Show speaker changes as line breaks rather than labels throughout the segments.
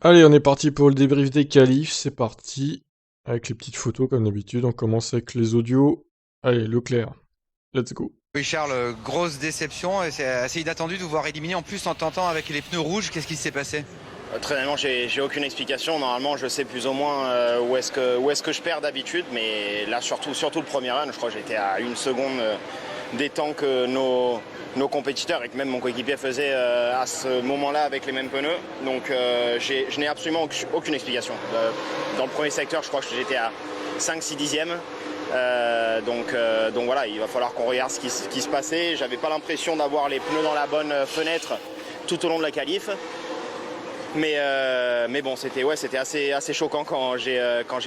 Allez, on est parti pour le débrief des qualifs, c'est parti. Avec les petites photos comme d'habitude, on commence avec les audios. Allez, Leclerc, let's go.
Oui Charles, grosse déception et c'est assez inattendu de vous voir éliminé en plus en tentant avec les pneus rouges. Qu'est-ce qui s'est passé?
Très honnêtement, j'ai aucune explication. Normalement, je sais plus ou moins où est-ce que je perds d'habitude, mais là, surtout le premier run, je crois que j'étais à une seconde des temps que nos compétiteurs et que même mon coéquipier faisait à ce moment-là avec les mêmes pneus. Donc, je n'ai absolument aucune explication. Dans le premier secteur, je crois que j'étais à 5-6 dixièmes. Donc voilà, il va falloir qu'on regarde ce qui se passait. J'avais pas l'impression d'avoir les pneus dans la bonne fenêtre tout au long de la qualif. Mais bon, c'était assez choquant quand j'ai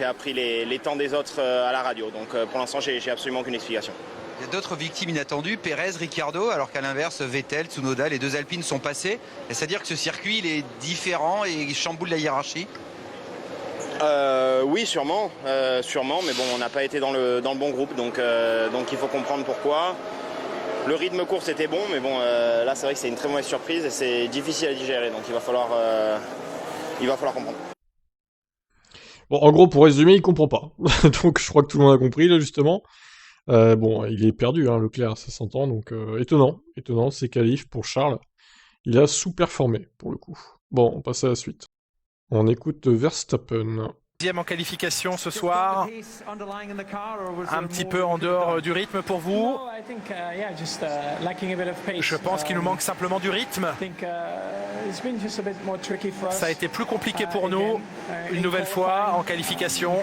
appris les temps des autres à la radio. Donc pour l'instant, j'ai absolument aucune explication.
Il y a d'autres victimes inattendues, Pérez, Ricciardo, alors qu'à l'inverse, Vettel, Tsunoda, les deux Alpines sont passés. C'est-à-dire que ce circuit, il est différent et il chamboule la hiérarchie?
Oui, sûrement, mais bon, on n'a pas été dans le bon groupe, donc il faut comprendre pourquoi. Le rythme course était bon, mais bon, là c'est vrai que c'est une très mauvaise surprise et c'est difficile à digérer, donc il va falloir comprendre.
Bon, en gros, pour résumer, il comprend pas. Donc je crois que tout le monde a compris, là, justement. Bon, il est perdu, hein, Leclerc, ça s'entend, donc étonnant, c'est qualif pour Charles. Il a sous-performé, pour le coup. Bon, on passe à la suite. On écoute Verstappen.
Deuxième en qualification ce soir, un petit peu en dehors du rythme pour vous. Je pense qu'il nous manque simplement du rythme. Ça a été plus compliqué pour nous, une nouvelle fois en qualification.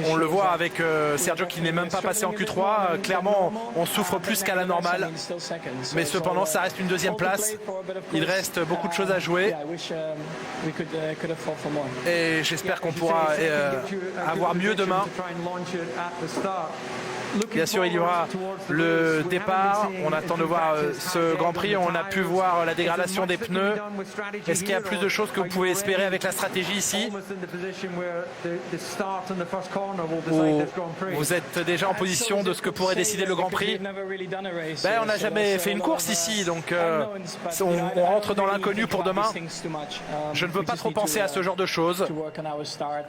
On le voit avec Sergio qui n'est même pas passé en Q3. Clairement, on souffre plus qu'à la normale. Mais cependant, ça reste une deuxième place. Il reste beaucoup de choses à jouer. Et j'espère qu'on pourra avoir mieux demain. Bien sûr, il y aura le départ. On attend de voir ce Grand Prix. On a pu voir la dégradation des pneus. Est-ce qu'il y a plus de choses que vous pouvez espérer avec la stratégie ici? Ou vous êtes déjà en position de ce que pourrait décider le Grand Prix? On n'a jamais fait une course ici, donc on rentre dans l'inconnu pour demain. Je ne veux pas trop penser à ce genre de choses.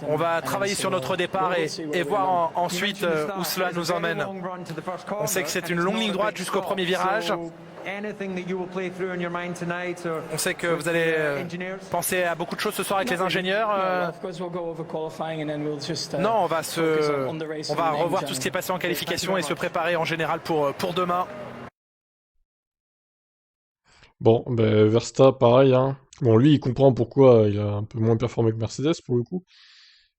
On va travailler sur notre départ et voir ensuite où cela nous emmène. On sait que c'est une longue ligne droite jusqu'au premier virage. On sait que vous allez penser à beaucoup de choses ce soir avec les ingénieurs. Non, on va revoir tout ce qui est passé en qualification et se préparer en général pour demain.
Bon, ben Verstappen, pareil, hein. Bon, lui, il comprend pourquoi il a un peu moins performé que Mercedes, pour le coup.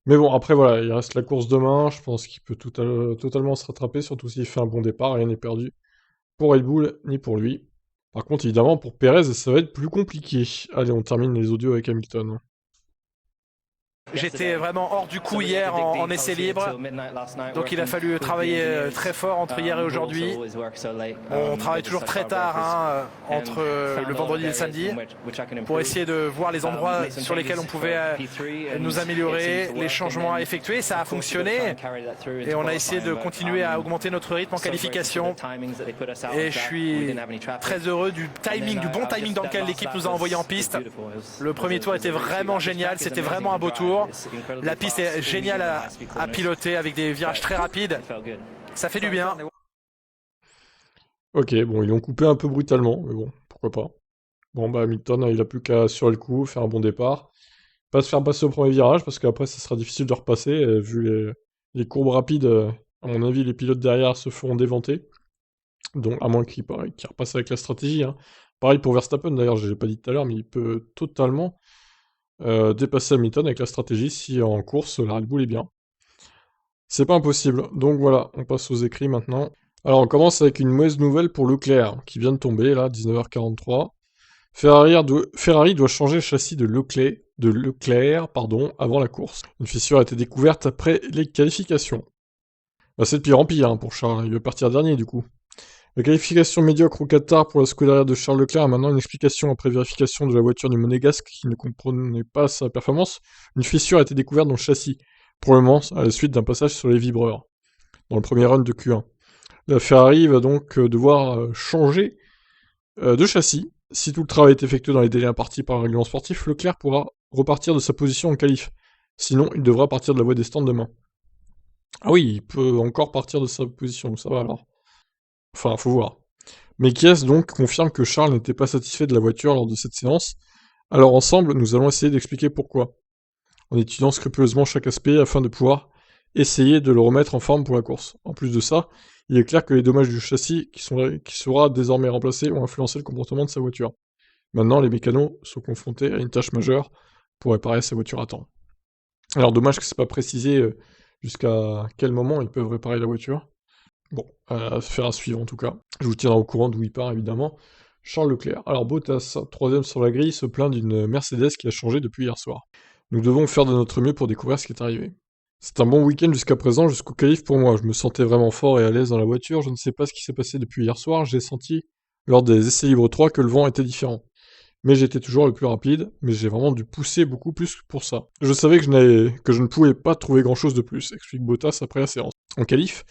Mais bon, après, voilà, il reste la course demain. Je pense qu'il peut totalement se rattraper, surtout s'il fait un bon départ. Rien n'est perdu pour Red Bull, ni pour lui. Par contre, évidemment, pour Perez, ça va être plus compliqué. Allez, on termine les audios avec Hamilton.
J'étais vraiment hors du coup hier en essai libre, donc il a fallu travailler très fort entre hier et aujourd'hui. On travaille toujours très tard entre le vendredi et le samedi pour essayer de voir les endroits sur lesquels on pouvait nous améliorer, les changements à effectuer. Ça a fonctionné et on a essayé de continuer à augmenter notre rythme en qualification. Et je suis très heureux du bon timing dans lequel l'équipe nous a envoyé en piste. Le premier tour était vraiment génial, c'était vraiment un beau tour. La piste est géniale à piloter avec des virages très rapides. Ça fait du bien.
Ok, bon, ils l'ont coupé un peu brutalement, mais bon, pourquoi pas. Bon, bah Hamilton, il a plus qu'à assurer le coup, faire un bon départ. Pas se faire passer au premier virage, parce qu'après, ça sera difficile de repasser. Vu les courbes rapides, à mon avis, les pilotes derrière se feront dévanter. Donc, à moins qu'il repasse avec la stratégie, hein. Pareil pour Verstappen, d'ailleurs, je l'ai pas dit tout à l'heure, mais il peut totalement dépasser Hamilton avec la stratégie si en course la Red Bull est bien. C'est pas impossible. Donc voilà, on passe aux écrits maintenant. Alors on commence avec une mauvaise nouvelle pour Leclerc, qui vient de tomber là, 19h43. Ferrari doit changer le châssis de Leclerc, avant la course. Une fissure a été découverte après les qualifications. Bah, c'est de pire en pire hein, pour Charles, il veut partir dernier du coup. La qualification médiocre au Qatar pour la Scuderia de Charles Leclerc a maintenant une explication après vérification de la voiture du Monégasque qui ne comprenait pas sa performance. Une fissure a été découverte dans le châssis, probablement à la suite d'un passage sur les vibreurs, dans le premier run de Q1. La Ferrari va donc devoir changer de châssis Si tout le travail est effectué dans les délais impartis par le règlement sportif, Leclerc pourra repartir de sa position en qualif. Sinon, il devra partir de la voie des stands demain. Ah oui, il peut encore partir de sa position, ça va alors. Enfin, faut voir. Mais Kies donc confirme que Charles n'était pas satisfait de la voiture lors de cette séance. Alors ensemble, nous allons essayer d'expliquer pourquoi, en étudiant scrupuleusement chaque aspect afin de pouvoir essayer de le remettre en forme pour la course. En plus de ça, il est clair que les dommages du châssis qui sera désormais remplacé ont influencé le comportement de sa voiture. Maintenant, les mécanos sont confrontés à une tâche majeure pour réparer sa voiture à temps. Alors dommage que c'est pas précisé jusqu'à quel moment ils peuvent réparer la voiture. Bon, affaire à suivre en tout cas. Je vous tiendrai au courant d'où il part évidemment. Charles Leclerc. Alors Bottas, troisième sur la grille, se plaint d'une Mercedes qui a changé depuis hier soir. Nous devons faire de notre mieux pour découvrir ce qui est arrivé. C'est un bon week-end jusqu'à présent, jusqu'au qualif pour moi. Je me sentais vraiment fort et à l'aise dans la voiture. Je ne sais pas ce qui s'est passé depuis hier soir. J'ai senti lors des essais libres 3 que le vent était différent. Mais j'étais toujours le plus rapide, mais j'ai vraiment dû pousser beaucoup plus pour ça. Je savais que je ne pouvais pas trouver grand-chose de plus, explique Bottas après la séance. En qualif,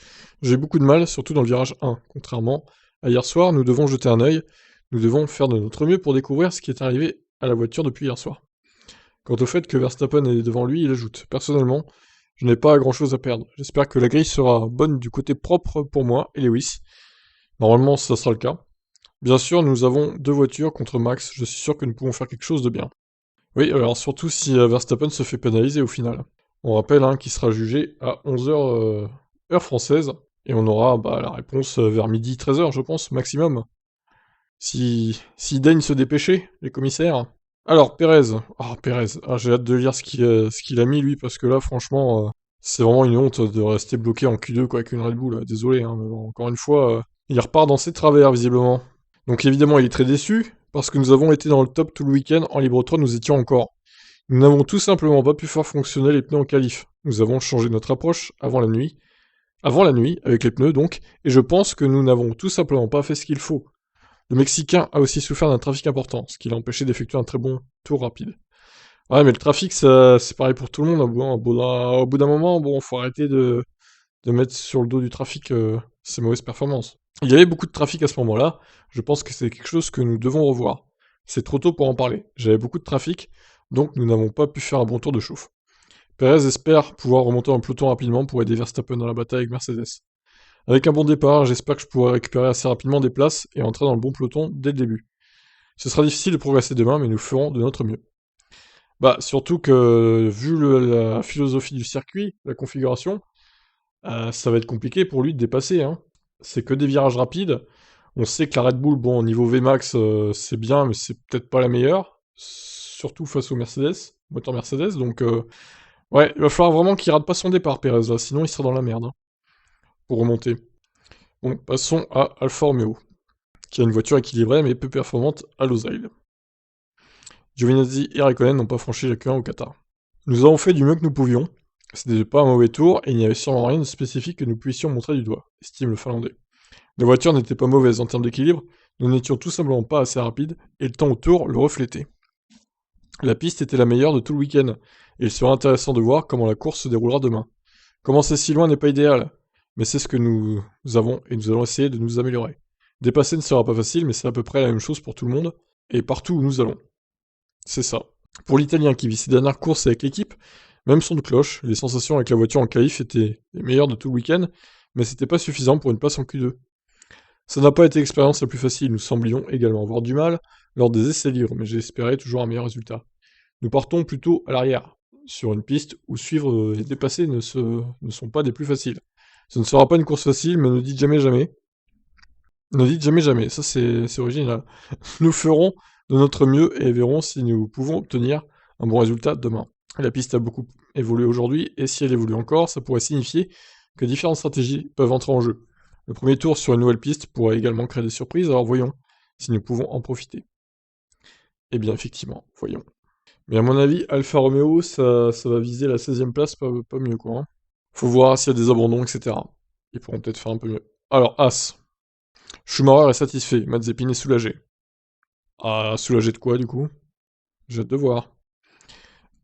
j'ai eu beaucoup de mal, surtout dans le virage 1. Contrairement à hier soir, nous devons jeter un œil, nous devons faire de notre mieux pour découvrir ce qui est arrivé à la voiture depuis hier soir. Quant au fait que Verstappen est devant lui, il ajoute « Personnellement, je n'ai pas grand-chose à perdre. J'espère que la grille sera bonne du côté propre pour moi et Lewis. Normalement, ça sera le cas. Bien sûr, nous avons 2 voitures contre Max, je suis sûr que nous pouvons faire quelque chose de bien. » Oui, alors surtout si Verstappen se fait pénaliser au final. On rappelle qu'il sera jugé à 11h heure française, et on aura la réponse vers midi 13h, je pense, maximum. S'ils daignent se dépêcher, les commissaires. Alors, Pérez. Pérez. J'ai hâte de lire ce qu'il a mis, lui, parce que là, franchement, c'est vraiment une honte de rester bloqué en Q2 avec une Red Bull. Désolé, mais bon, encore une fois, il repart dans ses travers, visiblement. Donc évidemment, il est très déçu, parce que nous avons été dans le top tout le week-end, en Libre 3, nous étions encore. Nous n'avons tout simplement pas pu faire fonctionner les pneus en qualif. Nous avons changé notre approche avant la nuit, avec les pneus donc, et je pense que nous n'avons tout simplement pas fait ce qu'il faut. Le Mexicain a aussi souffert d'un trafic important, ce qui l'a empêché d'effectuer un très bon tour rapide. Ouais, mais le trafic, c'est pareil pour tout le monde. Au bout d'un moment, bon, faut arrêter de mettre sur le dos du trafic ces mauvaises performances. Il y avait beaucoup de trafic à ce moment-là, je pense que c'est quelque chose que nous devons revoir. C'est trop tôt pour en parler. J'avais beaucoup de trafic, donc nous n'avons pas pu faire un bon tour de chauffe. Perez espère pouvoir remonter en peloton rapidement pour aider Verstappen dans la bataille avec Mercedes. Avec un bon départ, j'espère que je pourrai récupérer assez rapidement des places et entrer dans le bon peloton dès le début. Ce sera difficile de progresser demain, mais nous ferons de notre mieux. Surtout que, vu la philosophie du circuit, la configuration, ça va être compliqué pour lui de dépasser. C'est que des virages rapides. On sait que la Red Bull, bon, au niveau VMAX, c'est bien, mais c'est peut-être pas la meilleure. Surtout face au Mercedes, moteur Mercedes. Donc, ouais, il va falloir vraiment qu'il rate pas son départ, Perez, là, sinon il sera dans la merde. Pour remonter. Bon, passons à Alfa Romeo, qui a une voiture équilibrée mais peu performante à Losail. Giovinazzi et Raikkonen n'ont pas franchi la Q1 au Qatar. Nous avons fait du mieux que nous pouvions. Ce n'était pas un mauvais tour et il n'y avait sûrement rien de spécifique que nous puissions montrer du doigt, estime le Finlandais. La voiture n'était pas mauvaise en termes d'équilibre, nous n'étions tout simplement pas assez rapides et le temps au tour le reflétait. La piste était la meilleure de tout le week-end et il sera intéressant de voir comment la course se déroulera demain. Commencer si loin n'est pas idéal, mais c'est ce que nous avons et nous allons essayer de nous améliorer. Dépasser ne sera pas facile, mais c'est à peu près la même chose pour tout le monde et partout où nous allons. C'est ça. Pour l'Italien qui vit ses dernières courses avec l'équipe, même son de cloche, les sensations avec la voiture en qualif étaient les meilleures de tout le week-end, mais c'était pas suffisant pour une place en Q2. Ça n'a pas été l'expérience la plus facile, nous semblions également avoir du mal lors des essais libres, mais j'espérais toujours un meilleur résultat. Nous partons plutôt à l'arrière, sur une piste où suivre et dépasser ne sont pas des plus faciles. Ce ne sera pas une course facile, mais ne dites jamais jamais. Ne dites jamais jamais, ça c'est original. Nous ferons de notre mieux et verrons si nous pouvons obtenir un bon résultat demain. La piste a beaucoup évolué aujourd'hui, et si elle évolue encore, ça pourrait signifier que différentes stratégies peuvent entrer en jeu. Le premier tour sur une nouvelle piste pourrait également créer des surprises, alors voyons si nous pouvons en profiter. Eh bien effectivement, voyons. Mais à mon avis, Alfa Romeo, ça va viser la 16ème place, pas mieux quoi. Faut voir s'il y a des abandons, etc. Ils pourront peut-être faire un peu mieux. Alors, As. Schumacher est satisfait, Mazepin est soulagé. Soulagé de quoi du coup? J'ai hâte de voir.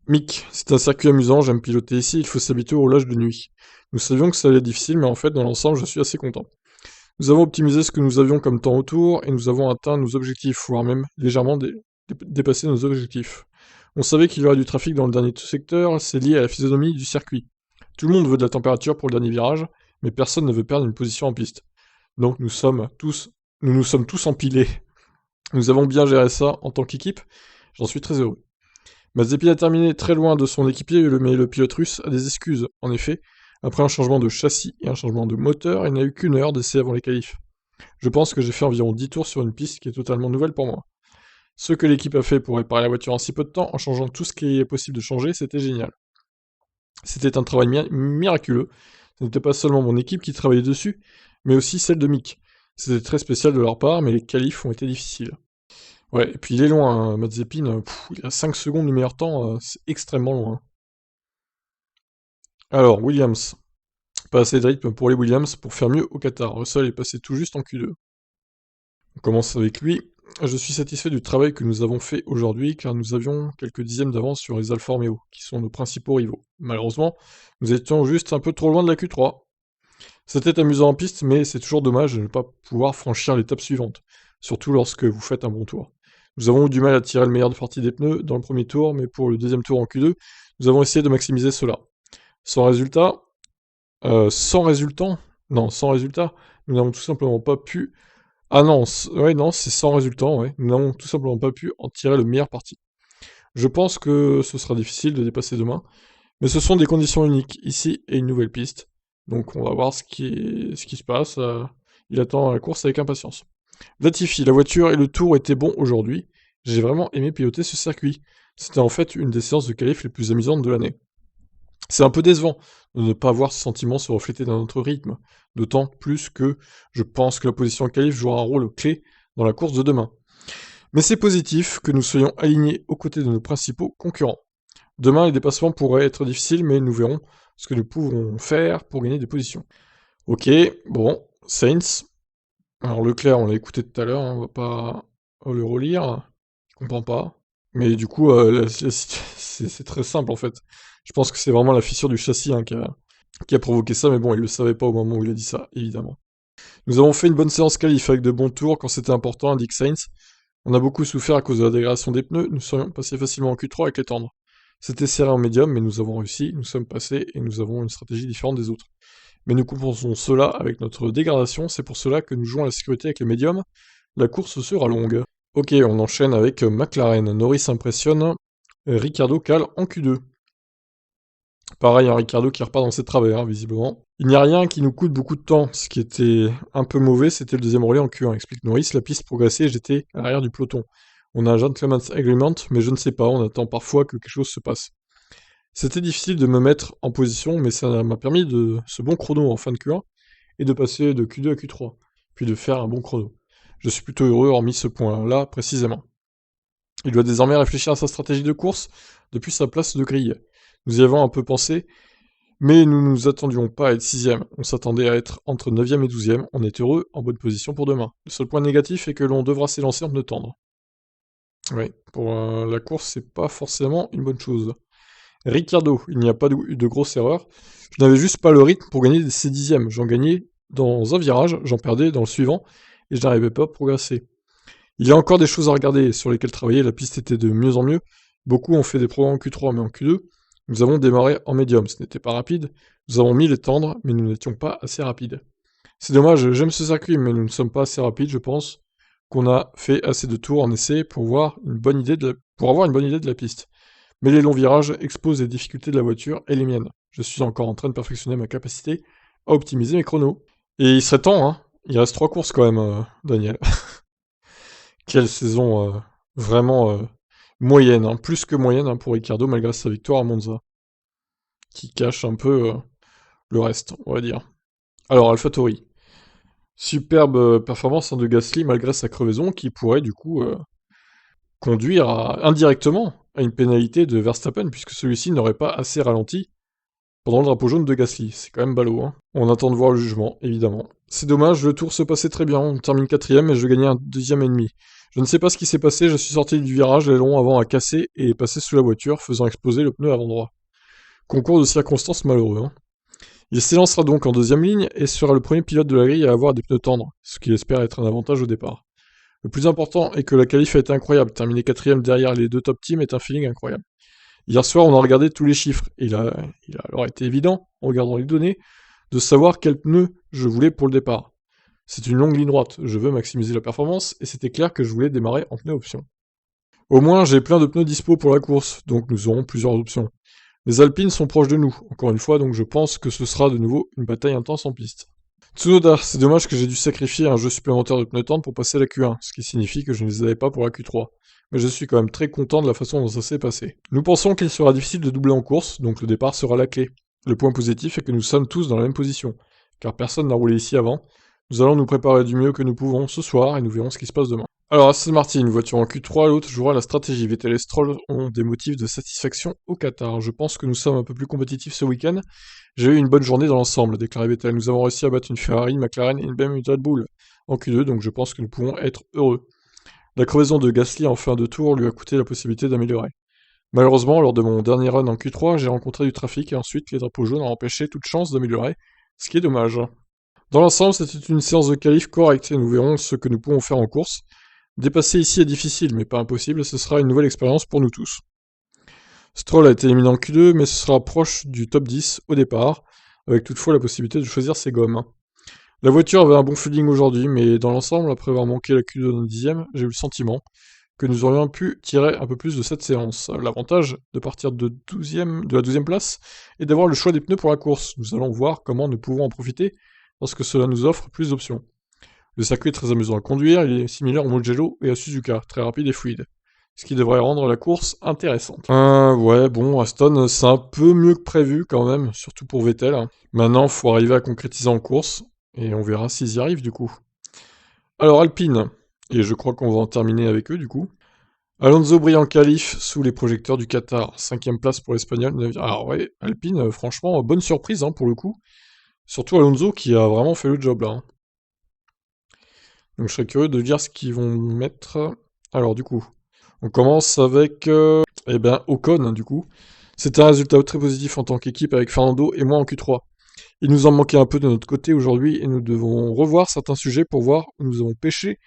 Mick, c'est un circuit amusant, j'aime piloter ici, il faut s'habituer au roulage de nuit. Nous savions que ça allait être difficile, mais en fait, dans l'ensemble, je suis assez content. Nous avons optimisé ce que nous avions comme temps autour, et nous avons atteint nos objectifs, voire même légèrement dépassé nos objectifs. On savait qu'il y aurait du trafic dans le dernier secteur, c'est lié à la physionomie du circuit. Tout le monde veut de la température pour le dernier virage, mais personne ne veut perdre une position en piste. Donc nous nous sommes tous empilés. Nous avons bien géré ça en tant qu'équipe, j'en suis très heureux. Mazepin a terminé très loin de son équipier, mais le pilote russe a des excuses. En effet, après un changement de châssis et un changement de moteur, il n'a eu qu'1 heure d'essai avant les qualifs. Je pense que j'ai fait environ 10 tours sur une piste qui est totalement nouvelle pour moi. Ce que l'équipe a fait pour réparer la voiture en si peu de temps, en changeant tout ce qui est possible de changer, c'était génial. C'était un travail miraculeux. Ce n'était pas seulement mon équipe qui travaillait dessus, mais aussi celle de Mick. C'était très spécial de leur part, mais les qualifs ont été difficiles. Ouais, et puis il est loin, hein, Mazepin, il a 5 secondes du meilleur temps, c'est extrêmement loin. Alors, Williams. Pas assez de rythme pour les Williams pour faire mieux au Qatar. Russell est passé tout juste en Q2. On commence avec lui. Je suis satisfait du travail que nous avons fait aujourd'hui, car nous avions quelques dixièmes d'avance sur les Alfa Romeo, qui sont nos principaux rivaux. Malheureusement, nous étions juste un peu trop loin de la Q3. C'était amusant en piste, mais c'est toujours dommage de ne pas pouvoir franchir l'étape suivante, surtout lorsque vous faites un bon tour. Nous avons eu du mal à tirer le meilleur de partie des pneus dans le premier tour, mais pour le deuxième tour en Q2, nous avons essayé de maximiser cela. Sans résultat, sans résultat, nous n'avons tout simplement pas pu... Ah non, c'est sans résultat, ouais. Nous n'avons tout simplement pas pu en tirer le meilleur parti. Je pense que ce sera difficile de dépasser demain, mais ce sont des conditions uniques, ici, et une nouvelle piste. Donc on va voir ce qui se passe. Il attend la course avec impatience. Latifi, la voiture et le tour étaient bons aujourd'hui. J'ai vraiment aimé piloter ce circuit. C'était en fait une des séances de qualif les plus amusantes de l'année. C'est un peu décevant de ne pas voir ce sentiment se refléter dans notre rythme, d'autant plus que je pense que la position en qualif jouera un rôle clé dans la course de demain. Mais c'est positif que nous soyons alignés aux côtés de nos principaux concurrents. Demain, les dépassements pourraient être difficiles, mais nous verrons ce que nous pouvons faire pour gagner des positions. Ok, bon, Sainz. Alors Leclerc, on l'a écouté tout à l'heure, on va pas le relire, je comprends pas. Mais du coup, c'est très simple en fait. Je pense que c'est vraiment la fissure du châssis hein, qui a provoqué ça, mais bon, il le savait pas au moment où il a dit ça, évidemment. Nous avons fait une bonne séance qualif avec de bons tours quand c'était important, indique Sainz. On a beaucoup souffert à cause de la dégradation des pneus, nous serions passés facilement en Q3 avec les tendres. C'était serré en médium, mais nous avons réussi, nous sommes passés et nous avons une stratégie différente des autres. Mais nous compensons cela avec notre dégradation, c'est pour cela que nous jouons à la sécurité avec les médiums. La course sera longue. Ok, on enchaîne avec McLaren. Norris impressionne, Ricciardo cale en Q2. Pareil, un Ricciardo qui repart dans ses travers, hein, visiblement. Il n'y a rien qui nous coûte beaucoup de temps. Ce qui était un peu mauvais, c'était le deuxième relais en Q1, explique Norris. La piste progressait et j'étais à l'arrière du peloton. On a un gentleman's agreement, mais je ne sais pas, on attend parfois que quelque chose se passe. C'était difficile de me mettre en position, mais ça m'a permis de ce bon chrono en fin de Q1, et de passer de Q2 à Q3, puis de faire un bon chrono. Je suis plutôt heureux hormis ce point-là, précisément. Il doit désormais réfléchir à sa stratégie de course depuis sa place de grille. Nous y avons un peu pensé, mais nous ne nous attendions pas à être 6ème. On s'attendait à être entre 9ème et 12ème. On est heureux, en bonne position pour demain. Le seul point négatif est que l'on devra s'élancer en pneus tendres. Oui, pour la course, c'est pas forcément une bonne chose. Ricciardo, il n'y a pas eu de grosse erreur. Je n'avais juste pas le rythme pour gagner ces dixièmes. J'en gagnais dans un virage, j'en perdais dans le suivant, et je n'arrivais pas à progresser. Il y a encore des choses à regarder sur lesquelles travailler, la piste était de mieux en mieux. Beaucoup ont fait des progrès en Q3, mais en Q2, nous avons démarré en médium, ce n'était pas rapide. Nous avons mis les tendres, mais nous n'étions pas assez rapides. C'est dommage, j'aime ce circuit, mais nous ne sommes pas assez rapides, je pense qu'on a fait assez de tours en essai pour avoir une bonne idée de la piste. Mais les longs virages exposent les difficultés de la voiture et les miennes. Je suis encore en train de perfectionner ma capacité à optimiser mes chronos. Et il serait temps, hein. Il reste 3 courses quand même, Daniel. Quelle saison vraiment moyenne, hein. Plus que moyenne hein, pour Ricciardo malgré sa victoire à Monza. Qui cache un peu le reste, on va dire. Alors, AlphaTauri. Superbe performance hein, de Gasly malgré sa crevaison qui pourrait du coup conduire indirectement à une pénalité de Verstappen puisque celui-ci n'aurait pas assez ralenti pendant le drapeau jaune de Gasly. C'est quand même ballot. Hein. On attend de voir le jugement, évidemment. C'est dommage, le tour se passait très bien. On termine 4ème et je gagnais un 2ème et demi. Je ne sais pas ce qui s'est passé, je suis sorti du virage, l'aileron avant a cassé et est passé sous la voiture, faisant exploser le pneu avant droit. Concours de circonstances malheureux. Hein. Il s'élancera donc en deuxième ligne et sera le premier pilote de la grille à avoir des pneus tendres, ce qu'il espère être un avantage au départ. Le plus important est que la qualif a été incroyable, terminer 4ème derrière les 2 top teams est un feeling incroyable. Hier soir, on a regardé tous les chiffres, et il a alors été évident, en regardant les données, de savoir quel pneu je voulais pour le départ. C'est une longue ligne droite, je veux maximiser la performance, et c'était clair que je voulais démarrer en pneu option. Au moins, j'ai plein de pneus dispo pour la course, donc nous aurons plusieurs options. Les Alpines sont proches de nous, encore une fois, donc je pense que ce sera de nouveau une bataille intense en piste. Tsunoda, c'est dommage que j'ai dû sacrifier un jeu supplémentaire de pneus tendres pour passer à la Q1, ce qui signifie que je ne les avais pas pour la Q3. Mais je suis quand même très content de la façon dont ça s'est passé. Nous pensons qu'il sera difficile de doubler en course, donc le départ sera la clé. Le point positif est que nous sommes tous dans la même position, car personne n'a roulé ici avant. Nous allons nous préparer du mieux que nous pouvons ce soir et nous verrons ce qui se passe demain. Alors Aston Martin, une voiture en Q3, l'autre jouera la stratégie. Vettel et Stroll ont des motifs de satisfaction au Qatar. Je pense que nous sommes un peu plus compétitifs ce week-end. J'ai eu une bonne journée dans l'ensemble, a déclaré Vettel. Nous avons réussi à battre une Ferrari, une McLaren et même une Red Bull en Q2, donc je pense que nous pouvons être heureux. La crevaison de Gasly en fin de tour lui a coûté la possibilité d'améliorer. Malheureusement, lors de mon dernier run en Q3, j'ai rencontré du trafic et ensuite les drapeaux jaunes ont empêché toute chance d'améliorer, ce qui est dommage. Dans l'ensemble, c'était une séance de qualif correcte et nous verrons ce que nous pouvons faire en course. Dépasser ici est difficile, mais pas impossible, ce sera une nouvelle expérience pour nous tous. Stroll a été éliminé en Q2, mais ce sera proche du top 10 au départ, avec toutefois la possibilité de choisir ses gommes. La voiture avait un bon feeling aujourd'hui, mais dans l'ensemble, après avoir manqué la Q2 d'un dixième, j'ai eu le sentiment que nous aurions pu tirer un peu plus de cette séance. L'avantage de partir de la 12e place est d'avoir le choix des pneus pour la course. Nous allons voir comment nous pouvons en profiter lorsque cela nous offre plus d'options. Le circuit est très amusant à conduire, il est similaire au Mugello et à Suzuka, très rapide et fluide, ce qui devrait rendre la course intéressante. Ouais, bon, Aston, c'est un peu mieux que prévu quand même, surtout pour Vettel. Maintenant, faut arriver à concrétiser en course, et on verra s'ils y arrivent du coup. Alors Alpine, et je crois qu'on va en terminer avec eux du coup. Alonso brille en qualif sous les projecteurs du Qatar, 5ème place pour l'Espagnol. Alors ouais, Alpine, franchement, bonne surprise pour le coup. Surtout Alonso qui a vraiment fait le job là. Donc je serais curieux de dire ce qu'ils vont mettre. Alors du coup, on commence avec Ocon du coup. C'était un résultat très positif en tant qu'équipe avec Fernando et moi en Q3. Il nous en manquait un peu de notre côté aujourd'hui et nous devons revoir certains sujets pour voir où nous avons pêché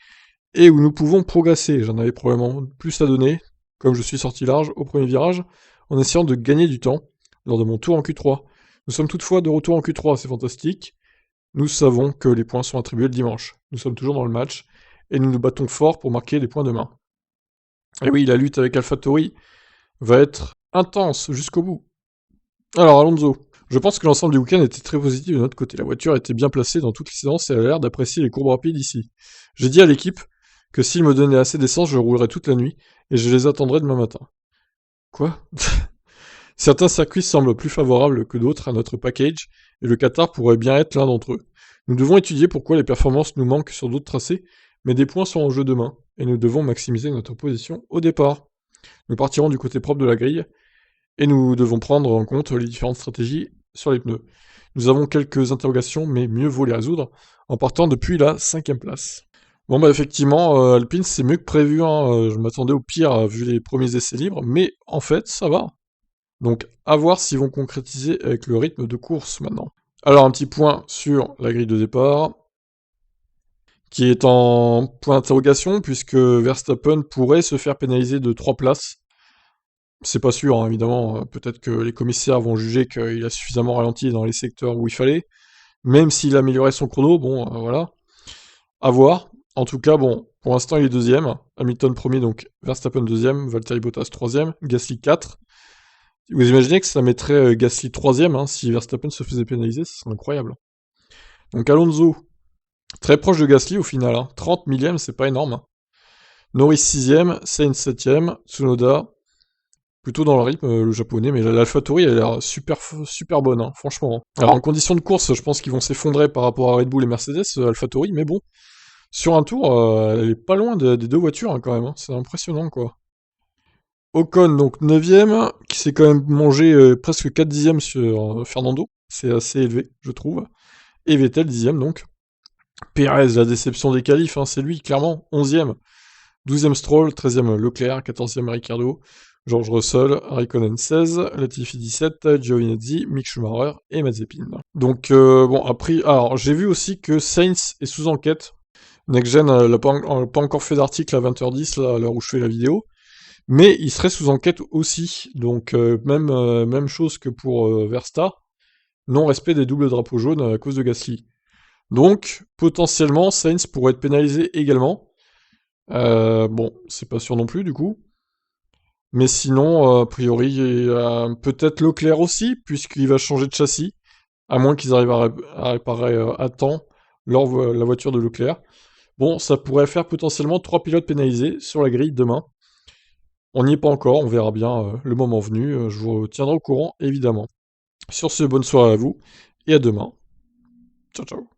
et où nous pouvons progresser. J'en avais probablement plus à donner, comme je suis sorti large au premier virage, en essayant de gagner du temps lors de mon tour en Q3. Nous sommes toutefois de retour en Q3, c'est fantastique. Nous savons que les points sont attribués le dimanche. Nous sommes toujours dans le match et nous nous battons fort pour marquer les points demain. Et oui, la lutte avec AlphaTauri va être intense jusqu'au bout. Alors Alonso, je pense que l'ensemble du week-end était très positif de notre côté. La voiture était bien placée dans toutes les séances et elle a l'air d'apprécier les courbes rapides ici. J'ai dit à l'équipe que s'il me donnait assez d'essence, je roulerais toute la nuit et je les attendrais demain matin. Quoi? Certains circuits semblent plus favorables que d'autres à notre package et le Qatar pourrait bien être l'un d'entre eux. Nous devons étudier pourquoi les performances nous manquent sur d'autres tracés, mais des points sont en jeu demain et nous devons maximiser notre position au départ. Nous partirons du côté propre de la grille et nous devons prendre en compte les différentes stratégies sur les pneus. Nous avons quelques interrogations, mais mieux vaut les résoudre en partant depuis la 5ème place. Bon bah effectivement, Alpine c'est mieux que prévu, je m'attendais au pire vu les premiers essais libres, mais en fait ça va. Donc à voir s'ils vont concrétiser avec le rythme de course maintenant. Alors un petit point sur la grille de départ, qui est en point d'interrogation, puisque Verstappen pourrait se faire pénaliser de 3 places. C'est pas sûr, évidemment, peut-être que les commissaires vont juger qu'il a suffisamment ralenti dans les secteurs où il fallait, même s'il améliorait son chrono, bon, voilà. À voir. En tout cas, bon, pour l'instant il est deuxième, Hamilton premier, donc Verstappen deuxième, Valtteri Bottas troisième, Gasly 4. Vous imaginez que ça mettrait Gasly 3ème, si Verstappen se faisait pénaliser, ce serait incroyable. Donc Alonso, très proche de Gasly au final, 30 millième, c'est pas énorme. Norris 6ème, Sainz 7ème, Tsunoda, plutôt dans le rythme, le japonais, mais l'AlphaTauri elle a l'air super bonne, franchement. Alors en condition de course, je pense qu'ils vont s'effondrer par rapport à Red Bull et Mercedes, AlphaTauri, mais bon, sur un tour, elle est pas loin des deux voitures quand même, c'est impressionnant quoi. Ocon, donc 9ème, qui s'est quand même mangé presque 4 dixièmes sur Fernando. C'est assez élevé, je trouve. Et Vettel, 10ème donc. Perez, la déception des qualifs, c'est lui, clairement, 11ème. 12e Stroll, 13e Leclerc, 14e Ricciardo, George Russell, Raikkonen 16, Latifi 17, Giovinazzi, Mick Schumacher et Mazepin. Donc bon, après, alors j'ai vu aussi que Sainz est sous enquête. NextGen n'a pas encore fait d'article à 20h10 là, à l'heure où je fais la vidéo, mais il serait sous enquête aussi. Donc même chose que pour Verstappen, non-respect des doubles drapeaux jaunes à cause de Gasly. Donc potentiellement Sainz pourrait être pénalisé également. Bon, c'est pas sûr non plus du coup. Mais sinon, a priori, peut-être Leclerc aussi, puisqu'il va changer de châssis, à moins qu'ils arrivent à réparer à temps la voiture de Leclerc. Bon, ça pourrait faire potentiellement 3 pilotes pénalisés sur la grille demain. On n'y est pas encore, on verra bien le moment venu. Je vous tiendrai au courant, évidemment. Sur ce, bonne soirée à vous, et à demain. Ciao, ciao.